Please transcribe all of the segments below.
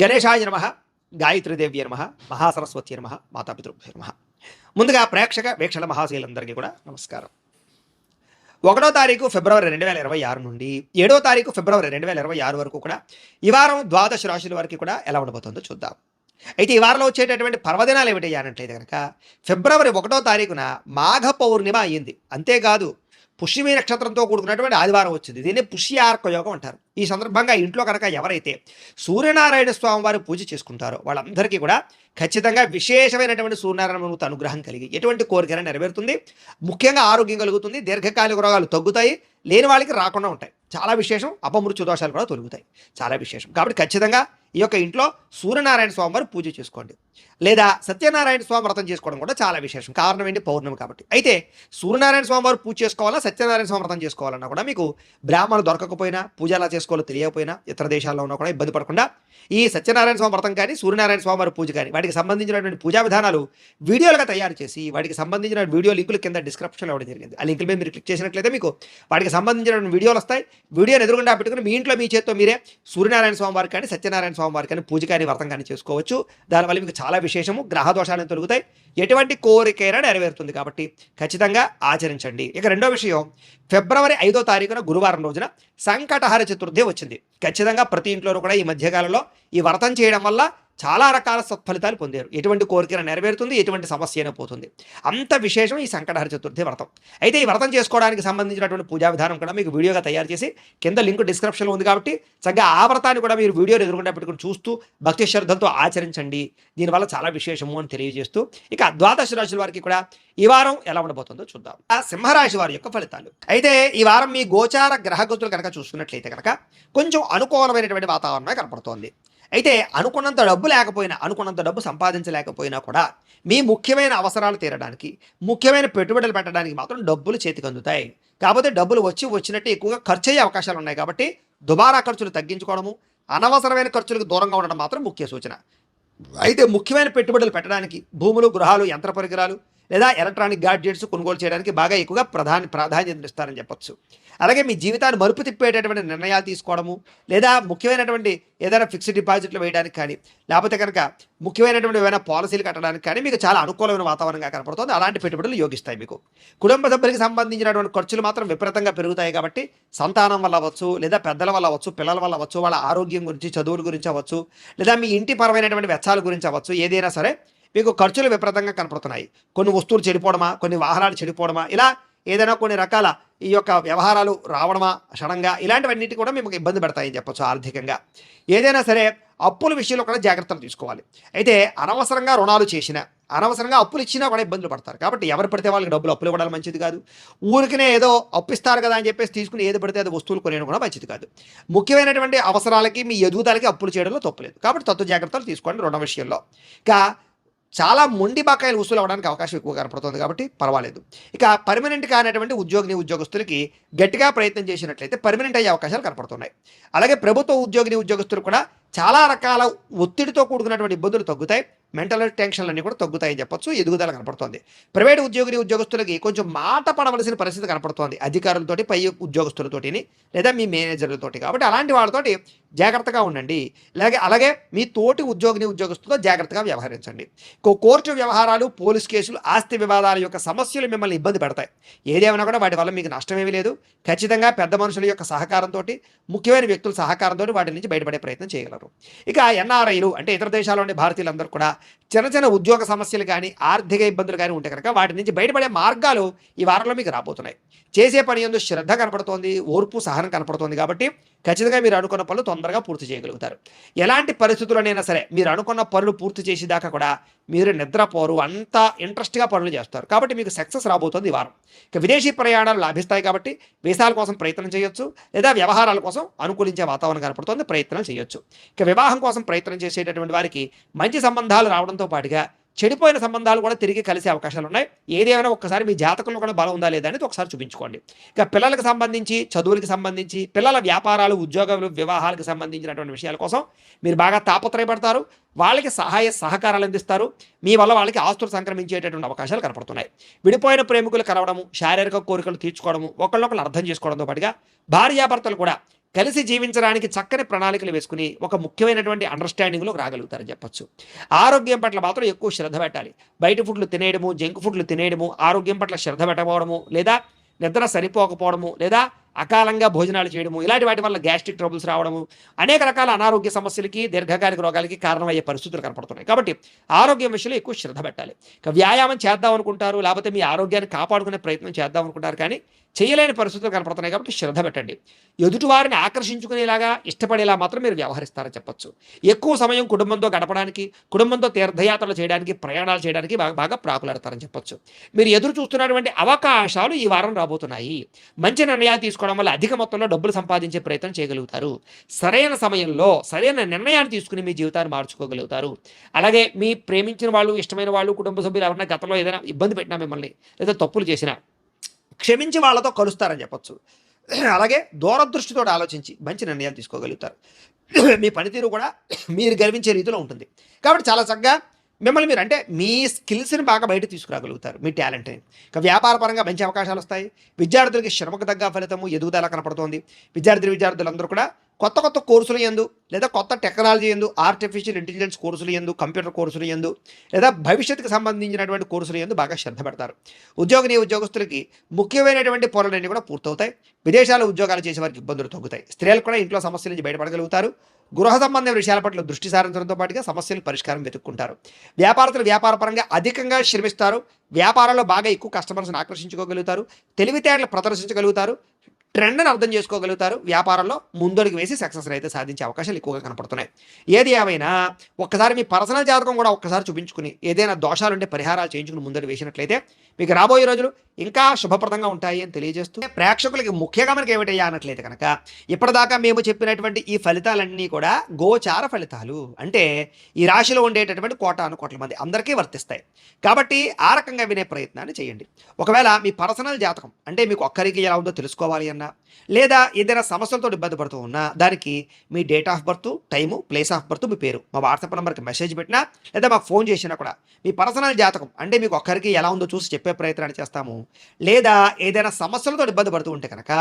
గణేశాయ నమః, గాయత్రీదేవ్యై నమః, మహాసరస్వత్యై నమః, మాతాపితృభ్యో నమః. ముందుగా ప్రేక్షక వీక్షణ మహాశీలందరికీ కూడా నమస్కారం. 1వ తారీఖు ఫిబ్రవరి 2026 నుండి 7వ తారీఖు ఫిబ్రవరి 2026 వరకు కూడా ఈ వారం ద్వాదశ రాశుల వరకు కూడా ఎలా ఉండబోతుందో చూద్దాం. అయితే ఈ వారంలో వచ్చేటటువంటి పర్వదినాలు ఏమిటి అన్నట్లయితే కనుక ఫిబ్రవరి 1వ తారీఖున మాఘ పౌర్ణిమ అయ్యింది. అంతేకాదు పుష్యమి నక్షత్రంతో కూడుకున్నటువంటి ఆదివారం వచ్చింది. దీన్ని పుష్యార్క యోగం అంటారు. ఈ సందర్భంగా ఇంట్లో కనుక ఎవరైతే సూర్యనారాయణ స్వామి వారి పూజ చేసుకుంటారో వాళ్ళందరికీ కూడా ఖచ్చితంగా విశేషమైనటువంటి సూర్యనారాయణ అనుగ్రహం కలిగి ఎటువంటి కోరికైనా నెరవేరుతుంది. ముఖ్యంగా ఆరోగ్యం కలుగుతుంది. దీర్ఘకాలిక రోగాలు తగ్గుతాయి. లేని వాళ్ళకి రాకుండా ఉంటాయి. చాలా విశేషం. అపమృత్యు దోషాలు కూడా తొలుగుతాయి. చాలా విశేషం. కాబట్టి ఖచ్చితంగా ఈ యొక్క ఇంట్లో సూర్యనారాయణ స్వామి వారు పూజ చేసుకోండి. లేదా సత్యనారాయణ స్వామి వ్రతం చేసుకోవడం కూడా చాలా విశేషం. కారణం ఏంటి? పౌర్ణమి కాబట్టి. అయితే సూర్యనారాయణ స్వామి వారు పూజ చేసుకోవాలా, సత్యనారాయణ స్వామి వ్రతం చేసుకోవాలన్నా కూడా మీకు బ్రాహ్మణులు దొరకకపోయినా, పూజ ఎలా చేసుకోవాలో తెలియకపోయినా, ఇతర దేశాల్లో ఉన్నా కూడా ఇబ్బంది పడకుండా ఈ సత్యనారాయణ స్వామి వ్రతం కానీ, సూర్యనారాయణ స్వామి వారి పూజ కానీ వాటికి సంబంధించినటువంటి పూజా విధానాలు వీడియోలుగా తయారు చేసి వాటికి సంబంధించిన వీడియో లింకులు కింద డిస్క్రిప్షన్లో ఇవ్వడం జరిగింది. ఆ లింకుల మీద మీరు క్లిక్ చేసినట్లయితే మీకు వాటికి సంబంధించినటువంటి వీడియోలు వస్తాయి. వీడియోని ఎదురుగుండా పెట్టుకుని మీ ఇంట్లో మీ చేత్తో మీరే సూర్యనారాయణ స్వామి వారికి కానీ, సత్యనారాయణ స్వామి వారికి కానీ పూజ కానీ, వ్రతం కానీ చేసుకోవచ్చు. దానివల్ల మీకు చాలా విశేషము. గ్రహ దోషాలను తొలుగుతాయి. ఎటువంటి కోరికైనా నెరవేరుతుంది. కాబట్టి ఖచ్చితంగా ఆచరించండి. ఇక రెండో విషయం, ఫిబ్రవరి 5వ తారీఖున గురువారం రోజున సంకటహర చతుర్థి వచ్చింది. ఖచ్చితంగా ప్రతి ఇంట్లోనూ కూడా ఈ మధ్యకాలంలో ఈ వ్రతం చేయడం వల్ల చాలా రకాల సత్ఫలితాలు పొందారు. ఎటువంటి కోరికైనా నెరవేరుతుంది. ఎటువంటి సమస్య అయినా పోతుంది. అంత విశేషం ఈ సంకటహర చతుర్థి వ్రతం. అయితే ఈ వ్రతం చేసుకోవడానికి సంబంధించినటువంటి పూజా విధానం కూడా మీకు వీడియోగా తయారు చేసి కింద లింక్ డిస్క్రిప్షన్లో ఉంది. కాబట్టి చక్కగా ఆ వ్రతాన్ని కూడా మీరు వీడియోని ఎదురుకుండా పెట్టుకుని చూస్తూ భక్తి శ్రద్ధలతో ఆచరించండి. దీనివల్ల చాలా విశేషము అని తెలియజేస్తూ ఇక ద్వాదశ రాశుల వారికి కూడా ఈ వారం ఎలా ఉండబోతుందో చూద్దాం. ఆ సింహరాశి వారి యొక్క ఫలితాలు. అయితే ఈ వారం మీ గోచార గ్రహగతులు కనుక చూసుకున్నట్లయితే కనుక కొంచెం అనుకూలమైనటువంటి వాతావరణమే కనపడుతోంది. అయితే అనుకున్నంత డబ్బు లేకపోయినా, అనుకున్నంత డబ్బు సంపాదించలేకపోయినా కూడా మీ ముఖ్యమైన అవసరాలు తీరడానికి, ముఖ్యమైన పెట్టుబడులు పెట్టడానికి మాత్రం డబ్బులు చేతికి అందుతాయి. కాకపోతే డబ్బులు వచ్చినట్టు ఎక్కువగా ఖర్చు అయ్యే అవకాశాలు ఉన్నాయి. కాబట్టి దుబారా ఖర్చులు తగ్గించుకోవడము, అనవసరమైన ఖర్చులకు దూరంగా ఉండడం మాత్రం ముఖ్య సూచన. అయితే ముఖ్యమైన పెట్టుబడులు పెట్టడానికి భూములు, గృహాలు, యంత్ర పరికరాలు లేదా ఎలక్ట్రానిక్ గాడ్జెట్స్ కొనుగోలు చేయడానికి బాగా ఎక్కువగా ప్రాధాన్యత ఇస్తారని చెప్పొచ్చు. అలాగే మీ జీవితాన్ని మలుపు తిప్పేటటువంటి నిర్ణయాలు తీసుకోవడము, లేదా ముఖ్యమైనటువంటి ఏదైనా ఫిక్స్డ్ డిపాజిట్లు వేయడానికి కానీ, లేకపోతే కనుక ముఖ్యమైనటువంటి ఏమైనా పాలసీలు కట్టడానికి కానీ మీకు చాలా అనుకూలమైన వాతావరణంగా కనపడుతుంది. అలాంటి పెట్టుబడులు యోగిస్తాయి. మీకు కుటుంబ సభ్యులకు సంబంధించినటువంటి ఖర్చులు మాత్రం విపరీతంగా పెరుగుతాయి. కాబట్టి సంతానం వల్ల అవ్వచ్చు, లేదా పెద్దల వల్ల అవ్వచ్చు, పిల్లల వల్ల అవ్వచ్చు, వాళ్ళ ఆరోగ్యం గురించి, చదువుల గురించి అవ్వచ్చు, లేదా మీ ఇంటి పరమైనటువంటి వెచ్చాల గురించి అవ్వచ్చు, ఏదైనా సరే మీకు ఖర్చులు విపరీతంగా కనపడుతున్నాయి. కొన్ని వస్తువులు చెడిపోవడమా, కొన్ని వాహనాలు చెడిపోవడమా, ఇలా ఏదైనా కొన్ని రకాల ఈ యొక్క వ్యవహారాలు రావడమా క్షణంగా, ఇలాంటివన్నిటి కూడా మీకు ఇబ్బంది పెడతాయని చెప్పొచ్చు. ఆర్థికంగా ఏదైనా సరే అప్పుల విషయంలో కూడా జాగ్రత్తలు తీసుకోవాలి. అయితే అనవసరంగా రుణాలు చేసినా, అనవసరంగా అప్పులు ఇచ్చినా కూడా ఇబ్బందులు పడతారు. కాబట్టి ఎవరు పడితే వాళ్ళకి డబ్బులు అప్పులు ఇవ్వడం మంచిది కాదు. ఊరికనే ఏదో అప్పిస్తారు కదా అని చెప్పేసి తీసుకుని ఏది పడితే అది వస్తువులు కొనేయడం కూడా మంచిది కాదు. ముఖ్యమైనటువంటి అవసరాలకి, మీ ఎదుగుదలకి అప్పులు చేయడంలో తప్పులేదు. కాబట్టి తత్వ జాగ్రత్తలు తీసుకోండి రుణ విషయంలో. ఇక చాలా మొండి బకాయిలు వసూలు అవ్వడానికి అవకాశం ఎక్కువ కనపడుతుంది. కాబట్టి పర్వాలేదు. ఇక పర్మనెంట్ కానటువంటి ఉద్యోగస్తులకి గట్టిగా ప్రయత్నం చేసినట్లయితే పర్మనెంట్ అయ్యే అవకాశాలు కనపడుతున్నాయి. అలాగే ప్రభుత్వ ఉద్యోగస్తులు కూడా చాలా రకాల ఒత్తిడితో కూడుకున్నటువంటి ఇబ్బందులు తగ్గుతాయి. మెంటల్ టెన్షన్లన్నీ కూడా తగ్గుతాయని చెప్పొచ్చు. ఎదుగుదల కనపడుతోంది. ప్రైవేట్ ఉద్యోగస్తులకి కొంచెం మాట పడవలసిన పరిస్థితి కనపడుతోంది. అధికారులతోటి, పై ఉద్యోగస్తులతోటి, లేదా మీ మేనేజర్లతోటి. కాబట్టి అలాంటి వాళ్ళతోటి జాగ్రత్తగా ఉండండి. అలాగే మీ తోటి ఉద్యోగస్తులతో జాగ్రత్తగా వ్యవహరించండి. కోర్టు వ్యవహారాలు, పోలీస్ కేసులు, ఆస్తి వివాదాల యొక్క సమస్యలు మిమ్మల్ని ఇబ్బంది పెడతాయి. ఏదేమైనా కూడా వాటి వల్ల మీకు నష్టమేమీ లేదు. ఖచ్చితంగా పెద్ద మనుషుల యొక్క సహకారంతో, ముఖ్యమైన వ్యక్తుల సహకారంతో వాటి నుంచి బయటపడే ప్రయత్నం చేయగలరు. ఇక ఎన్ఆర్ఐలు అంటే ఇతర దేశాల్లో ఉండే భారతీయులందరూ కూడా చిన్న ఉద్యోగ సమస్యలు కానీ, ఆర్థిక ఇబ్బందులు కానీ ఉంటే కనుక వాటి నుంచి బయటపడే మార్గాలు ఈ వారంలో మీకు రాబోతున్నాయి. చేసే పని యందు శ్రద్ధ కనపడుతోంది, ఓర్పు, సహనం కనపడుతోంది. కాబట్టి ఖచ్చితంగా మీరు అనుకున్న పనులు తొందరగా పూర్తి చేయగలుగుతారు. ఎలాంటి పరిస్థితుల్లోనైనా సరే మీరు అనుకున్న పనులు పూర్తి చేసేదాకా కూడా మీరు నిద్రపోరు. అంత ఇంట్రెస్ట్గా పనులు చేస్తారు. కాబట్టి మీకు సక్సెస్ రాబోతుంది ఈ వారం. ఇక విదేశీ ప్రయాణాలు లాభిస్తాయి. కాబట్టి వీసాల కోసం ప్రయత్నం చేయొచ్చు, లేదా వ్యవహారాల కోసం అనుకూలించే వాతావరణం కనపడుతుంది, ప్రయత్నం చేయొచ్చు. ఇక వివాహం కోసం ప్రయత్నం చేసేటటువంటి వారికి మంచి సంబంధాలు రావడంతో పాటుగా చెడిపోయిన సంబంధాలు కూడా తిరిగి కలిసే అవకాశాలు ఉన్నాయి. ఏదేమైనా ఒక్కసారి మీ జాతకంలో కూడా బలం ఉందా లేదా అనేది ఒకసారి చూపించుకోండి. ఇక పిల్లలకు సంబంధించి, చదువులకు సంబంధించి, పిల్లల వ్యాపారాలు, ఉద్యోగాలు, వివాహాలకు సంబంధించినటువంటి విషయాల కోసం మీరు బాగా తాపత్రయపడతారు. వాళ్ళకి సహకారాలు అందిస్తారు. మీ వల్ల వాళ్ళకి ఆస్తులు సంక్రమించేటటువంటి అవకాశాలు కనపడుతున్నాయి. విడిపోయిన ప్రేమికులు కలవడము, శారీరక కోరికలు తీర్చుకోవడము, ఒకళ్ళొకళ్ళు అర్థం చేసుకోవడంతో పాటుగా భార్యాభర్తలు కూడా కలిసి జీవించడానికి చక్కని ప్రణాళికలు వేసుకుని ఒక ముఖ్యమైనటువంటి అండర్‌స్టాండింగ్‌లోకి రాగలుగుతారని చెప్పొచ్చు. ఆరోగ్యం పట్ల మాత్రం ఎక్కువ శ్రద్ధ పెట్టాలి. బయట ఫుడ్‌లు తినేయడము, జంక్ ఫుడ్‌లు తినేయడము, ఆరోగ్యం పట్ల శ్రద్ధ పెట్టకపోవడము, లేదా నిద్ర సరిపోకపోవడము, లేదా అకాలంగా భోజనాలు చేయడము, ఇలాంటి వాటి వల్ల గ్యాస్ట్రిక్ ట్రబుల్స్ రావడము, అనేక రకాల అనారోగ్య సమస్యలకి, దీర్ఘకాలిక రోగాలకి కారణమయ్యే పరిస్థితులు కనపడుతున్నాయి. కాబట్టి ఆరోగ్యం విషయంలో ఎక్కువ శ్రద్ధ పెట్టాలి. ఇక వ్యాయామం చేద్దాం అనుకుంటారు, లేకపోతే మీ ఆరోగ్యాన్ని కాపాడుకునే ప్రయత్నం చేద్దాం అనుకుంటారు, కానీ చేయలేని పరిస్థితులు కనపడుతున్నాయి. కాబట్టి శ్రద్ధ పెట్టండి. ఎదుటివారిని ఆకర్షించుకునేలాగా, ఇష్టపడేలా మాత్రం మీరు వ్యవహరిస్తారని చెప్పొచ్చు. ఎక్కువ సమయం కుటుంబంతో గడపడానికి, కుటుంబంతో తీర్థయాత్రలు చేయడానికి, ప్రయాణాలు చేయడానికి బాగా బాగా ప్రాకులాడతారని చెప్పొచ్చు. మీరు ఎదురు చూస్తున్నటువంటి అవకాశాలు ఈ వారం రాబోతున్నాయి. మంచి నిర్ణయాలు తీసుకోవడం వల్ల అధిక మొత్తంలో డబ్బులు సంపాదించే ప్రయత్నం చేయగలుగుతారు. సరైన సమయంలో సరైన నిర్ణయాన్ని తీసుకుని మీ జీవితాన్ని మార్చుకోగలుగుతారు. అలాగే మీ ప్రేమించిన వాళ్ళు, ఇష్టమైన వాళ్ళు, కుటుంబ సభ్యులు ఎవరైనా గతంలో ఏదైనా ఇబ్బంది పెట్టినా మిమ్మల్ని, లేదా తప్పులు చేసినా క్షమించి వాళ్ళతో కలుస్తారని చెప్పొచ్చు. అలాగే దూరదృష్టితో ఆలోచించి మంచి నిర్ణయాలు తీసుకోగలుగుతారు. మీ పనితీరు కూడా మీరు గర్వించే రీతిలో ఉంటుంది. కాబట్టి చాలా చక్కగా మిమ్మల్ని మీరు, అంటే మీ స్కిల్స్ని బాగా బయట తీసుకురాగలుగుతారు, మీ టాలెంట్ని. ఇక వ్యాపార పరంగా మంచి అవకాశాలు వస్తాయి. విద్యార్థులకి శ్రమకు తగ్గ ఫలితము, ఎదుగుదల కనపడుతోంది. విద్యార్థులందరూ కూడా కొత్త కొత్త కోర్సులు యందు, లేదా కొత్త టెక్నాలజీ యందు, ఆర్టిఫిషియల్ ఇంటెలిజెన్స్ కోర్సులు యందు, కంప్యూటర్ కోర్సులు యందు, లేదా భవిష్యత్తుకు సంబంధించినటువంటి కోర్సులు యందు బాగా శ్రద్ధ పెడతారు. ఉద్యోగస్తులకి ముఖ్యమైనటువంటి పనులన్నీ కూడా పూర్తవుతాయి. విదేశాల్లో ఉద్యోగాలు చేసే వారికి ఇబ్బందులు తగ్గుతాయి. స్త్రీలు కూడా ఇంట్లో సమస్యల నుంచి బయటపడగలుగుతారు. గృహ సంబంధ విషయాల పట్ల దృష్టి సారించడంతో పాటుగా సమస్యలకు పరిష్కారం వెతుక్కుంటారు. వ్యాపారస్తులు వ్యాపారపరంగా అధికంగా శ్రమిస్తారు. వ్యాపారంలో బాగా ఎక్కువ కస్టమర్స్ని ఆకర్షించుకోగలుగుతారు. తెలివితేటలు ప్రదర్శించగలుగుతారు. ట్రెండ్ని అర్థం చేసుకోగలుగుతారు. వ్యాపారంలో ముందడుగు వేసి సక్సెస్ అయితే సాధించే అవకాశాలు ఎక్కువగా కనపడుతున్నాయి. ఏది ఏమైనా ఒక్కసారి మీ పర్సనల్ జాతకం కూడా ఒక్కసారి చూపించుకుని, ఏదైనా దోషాలుంటే పరిహారాలు చేయించుకుని ముందడుగు వేసినట్లయితే మీకు రాబోయే రోజులు ఇంకా శుభప్రదంగా ఉంటాయి అని తెలియజేస్తూ, ప్రేక్షకులకి ముఖ్యంగా మనకి ఏమిటయ్యా అన్నట్లయితే కనుక, ఇప్పటిదాకా మేము చెప్పినటువంటి ఈ ఫలితాలన్నీ కూడా గోచార ఫలితాలు. అంటే ఈ రాశిలో ఉండేటటువంటి కోటాను మంది అందరికీ వర్తిస్తాయి. కాబట్టి ఆ రకంగా వినే ప్రయత్నాన్ని చేయండి. ఒకవేళ మీ పర్సనల్ జాతకం, అంటే మీకు ఒక్కరికి ఎలా ఉందో తెలుసుకోవాలి అన్నా, లేదా ఏదైనా సమస్యలతో ఇబ్బంది పడుతూ ఉన్నా, దానికి మీ date of birth, time, place of birth, మీ పేరు మా వాట్సాప్ నెంబర్కి మెసేజ్ పెట్టినా, లేదా మాకు ఫోన్ చేసినా కూడా మీ పర్సనల్ జాతకం, అంటే మీకు ఒక్కరికి ఎలా ఉందో చూసి చెప్పే ప్రయత్నాన్ని చేస్తాము. లేదా ఏదైనా సమస్యలతో ఇబ్బంది పడుతూ ఉంటే కనుక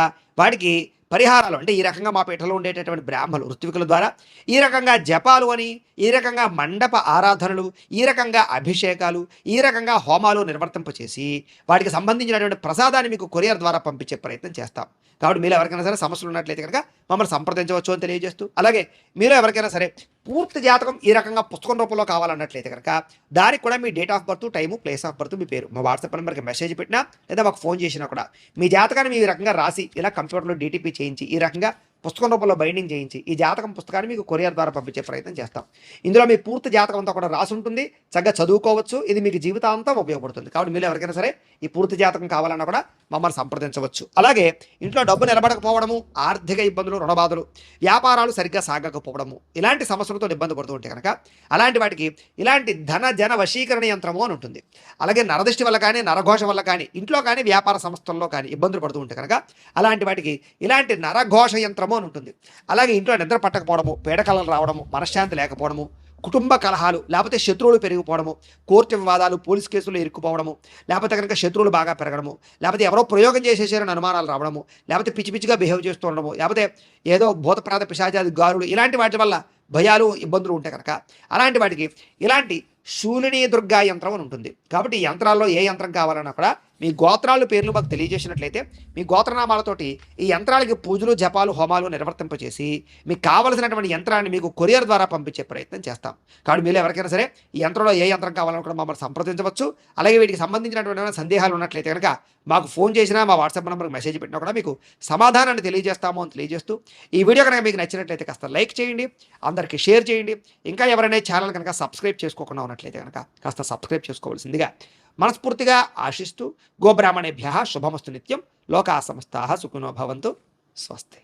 వాటికి పరిహారాలు, అంటే ఈ రకంగా మా పీఠలో ఉండేటటువంటి బ్రాహ్మణులు, ఋత్వికుల ద్వారా ఈ రకంగా జపాలు అని, ఈ రకంగా మండప ఆరాధనలు, ఈ రకంగా అభిషేకాలు, ఈ రకంగా హోమాలు నిర్వర్తింపచేసి వాటికి సంబంధించినటువంటి ప్రసాదాన్ని మీకు కొరియర్ ద్వారా పంపించే ప్రయత్నం చేస్తాం. కాబట్టి మీరు ఎవరికైనా సరే సమస్యలు ఉన్నట్లయితే కనుక మమ్మల్ని సంప్రదించవచ్చు అని తెలియజేస్తూ, అలాగే మీరు ఎవరికైనా సరే పూర్తి జాతకం ఈ రకంగా పుస్తకం రూపంలో కావాలన్నట్లయితే కనుక దానికి కూడా మీ date of birth, time, place of birth, మీ పేరు మా వాట్సాప్ నెంబర్కి మెసేజ్ పెట్టినా, లేదా మాకు ఫోన్ చేసినా కూడా మీ జాతకాన్ని మీ రకంగా రాసి ఇలా కంప్యూటర్లో డీటీపీ చేయించి, ఈ రకంగా పుస్తకం రూపంలో బైండింగ్ చేయించి ఈ జాతకం పుస్తకాన్ని మీకు కొరియర్ ద్వారా పంపించే ప్రయత్నం చేస్తాం. ఇందులో మీ పూర్తి జాతకం అంతా కూడా రాసి ఉంటుంది. చక్కగా చదువుకోవచ్చు. ఇది మీకు జీవితాంతం ఉపయోగపడుతుంది. కాబట్టి మీరు ఎవరికైనా సరే ఈ పూర్తి జాతకం కావాలన్నా కూడా మమ్మల్ని సంప్రదించవచ్చు. అలాగే ఇంట్లో డబ్బు నిలబడకపోవడము, ఆర్థిక ఇబ్బందులు, రుణబాధలు, వ్యాపారాలు సరిగ్గా సాగకపోవడము, ఇలాంటి సమస్యలతో ఇబ్బంది పడుతూ ఉంటే కనుక అలాంటి వాటికి ఇలాంటి ధన జన వశీకరణ యంత్రము అని ఉంటుంది. అలాగే నరదృష్టి వల్ల కానీ, నరఘోష వల్ల కానీ, ఇంట్లో కానీ, వ్యాపార సంస్థల్లో కానీ ఇబ్బందులు పడుతూ ఉంటే కనుక అలాంటి వాటికి ఇలాంటి నరఘోష యంత్రము అని ఉంటుంది. అలాగే ఇంట్లో నిద్ర పట్టకపోవడము, పీడకలలు రావడము, మనశ్శాంతి లేకపోవడము, కుటుంబ కలహాలు, లేకపోతే శత్రువులు పెరిగిపోవడము, కోర్టు వివాదాలు, పోలీస్ కేసులు ఇరుక్కుపోవడము, లేకపోతే కనుక శత్రువులు బాగా పెరగడము, లేకపోతే ఎవరో ప్రయోగం చేసేసారని అనుమానాలు రావడము, లేకపోతే పిచ్చి పిచ్చిగా బిహేవ్ చేస్తూ ఉండడము, లేకపోతే ఏదో భూతప్రాత పిశాచాది గారులు, ఇలాంటి వాటి వల్ల భయాలు, ఇబ్బందులు ఉంటాయి కనుక అలాంటి వాటికి ఇలాంటి శూలిని దుర్గా యంత్రం అని ఉంటుంది. కాబట్టి ఈ యంత్రాల్లో ఏ యంత్రం కావాలన్నా కూడా మీ గోత్రాలు పేర్లు మాకు తెలియజేసినట్లయితే మీ గోత్రనామాలతోటి ఈ యంత్రాలకి పూజలు, జపాలు, హోమాలు నిర్వర్తింపచేసి మీకు కావలసినటువంటి యంత్రాన్ని మీకు కొరియర్ ద్వారా పంపించే ప్రయత్నం చేస్తాం. కాబట్టి మీరు ఎవరికైనా సరే ఈ యంత్రంలో ఏ యంత్రం కావాలన్నా కూడా మమ్మల్ని సంప్రదించవచ్చు. అలాగే వీటికి సంబంధించినటువంటి సందేహాలు ఉన్నట్లయితే కనుక మాకు ఫోన్ చేసినా, మా వాట్సాప్ నెంబర్కి మెసేజ్ పెట్టినా కూడా మీకు సమాధానాన్ని తెలియజేస్తాము అని తెలియజేస్తూ, ఈ వీడియో కనుక మీకు నచ్చినట్లయితే కాస్త లైక్ చేయండి, అందరికీ షేర్ చేయండి. ఇంకా ఎవరైనా ఛానల్ కనుక సబ్స్క్రైబ్ చేసుకోకుండా ఉన్నట్లయితే కనుక కాస్త సబ్స్క్రైబ్ చేసుకోవాల్సిందిగా మనస్ఫూర్తిగా ఆశిస్తూ, గోబ్రాహ్మణేభ్యః శుభమస్తు నిత్యం. లోకా సమస్తాః సుఖినో భవంతు. స్వస్తి.